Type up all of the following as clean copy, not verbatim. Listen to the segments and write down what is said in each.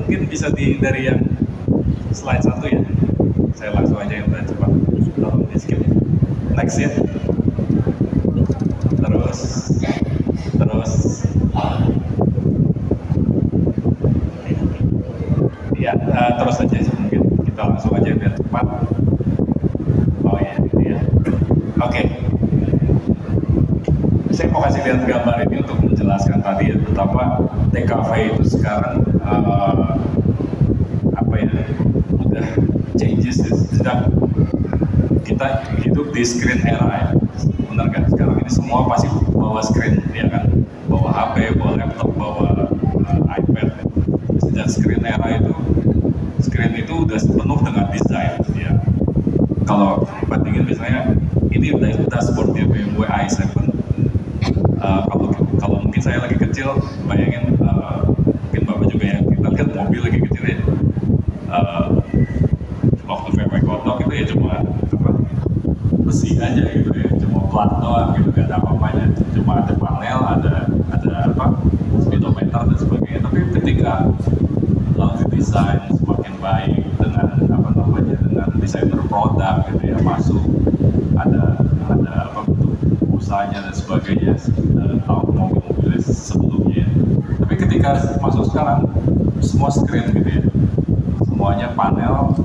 Mungkin bisa dari yang slide 1 ya. Saya langsung aja yang udah cepat. Tolong di skip. Next ya. Terus. Ya, terus aja mungkin kita langsung aja biar cepat. Oh ya, ini ya. Oke. Saya mau kasih lihat gambar ini untuk menjelaskan tadi ya, betapa TKV itu sekarang udah changes, sedang kita hidup di screen era ya. Benar kan? Sekarang ini semua pasti bawa screen, ya kan? Bawa HP, bawa laptop, bawa iPad. Ya. Sejak screen era itu, screen itu udah penuh dengan desain. Ya. Kalau bandingin misalnya, ini udah dashboard ya, BMW i7. Kalau mungkin saya lagi kecil, bayangin mungkin Bapak juga ya, kita lihat mobil lagi kecil ya. Waktu VW Godok itu ya cuma besi aja gitu ya, cuma plat doang gitu, gak ada apa-apanya, cuma ada panel, ada speedometer dan sebagainya. Tapi ketika lalu desain semakin baik dengan dengan desainer produk gitu ya, masuk ada bentuk usahanya dan sebagainya, mobil-mobil sebelumnya. Tapi ketika masuk sekarang semua screen gitu ya, semuanya panel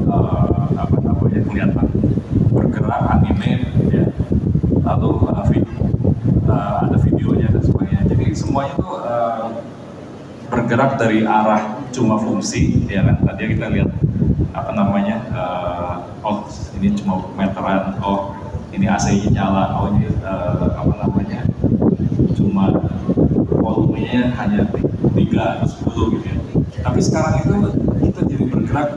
kelihatan bergerak, anime ya, lalu ada videonya dan sebagainya. Jadi semuanya itu bergerak dari arah cuma fungsi, ya kan? Tadi kita lihat ini cuma meteran, ini AC-nya nyala, ini cuma volumenya hanya 3 atau 10 gitu ya. Tapi sekarang itu kita jadi bergerak,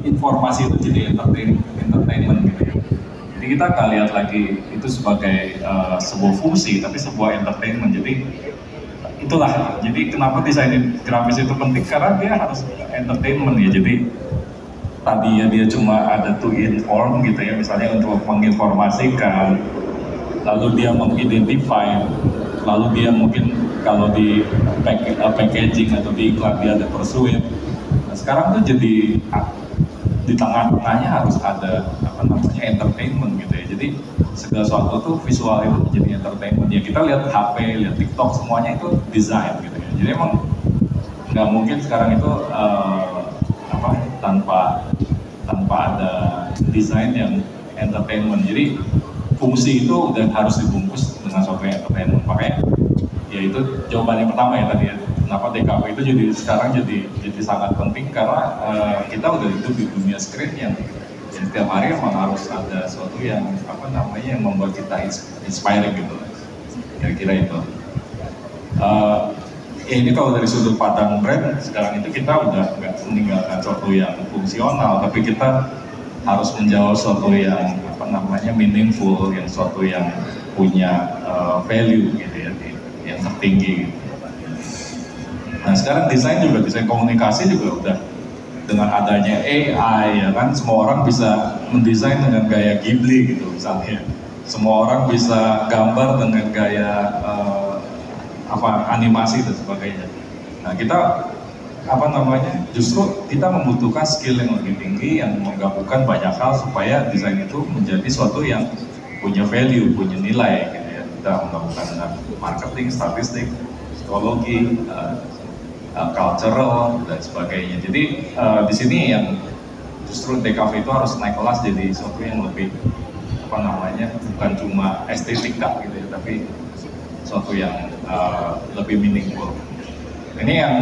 informasi itu jadi entertainment gitu ya. Jadi kita nggak lihat lagi itu sebagai sebuah fungsi, tapi sebuah entertainment. Jadi itulah, jadi kenapa desain grafis itu penting, karena dia harus entertainment ya. Jadi tadinya dia cuma ada to inform gitu ya, misalnya untuk menginformasikan, lalu dia mengidentify, lalu dia mungkin kalau di packaging atau di iklan dia ada persuade. Nah, sekarang tuh jadi di tengah-tengahnya harus ada entertainment gitu ya. Jadi segala sesuatu tuh visual itu menjadi entertainment ya. Kita lihat HP, lihat TikTok, semuanya itu desain gitu ya. Jadi emang nggak mungkin sekarang itu tanpa ada desain yang entertainment. Jadi fungsi itu udah harus dibungkus dengan suatu entertainment. Makanya ya itu jawaban yang pertama ya tadi ya, kenapa TKV itu sekarang jadi sangat penting, karena kita udah hidup di dunia screen yang setiap hari emang harus ada sesuatu yang yang membuat kita inspiring gitu, kira-kira itu. Ini kalau dari sudut pandang brand, sekarang itu kita udah nggak meninggalkan sesuatu yang fungsional, tapi kita harus menjawab sesuatu yang meaningful, yang sesuatu yang punya value gitu ya, yang tertinggi. Nah sekarang desain komunikasi juga udah dengan adanya AI ya kan, semua orang bisa mendesain dengan gaya Ghibli gitu misalnya, semua orang bisa gambar dengan gaya animasi dan sebagainya. Nah kita justru kita membutuhkan skill yang lebih tinggi yang menggabungkan banyak hal supaya desain itu menjadi suatu yang punya value, punya nilai gitu ya. Kita menggabungkan dengan marketing, statistik, psikologi, cultural dan sebagainya. Jadi di sini yang justru TKV itu harus naik kelas jadi sesuatu yang lebih bukan cuma estetika gitu ya, tapi sesuatu yang lebih meaningful. Ini yang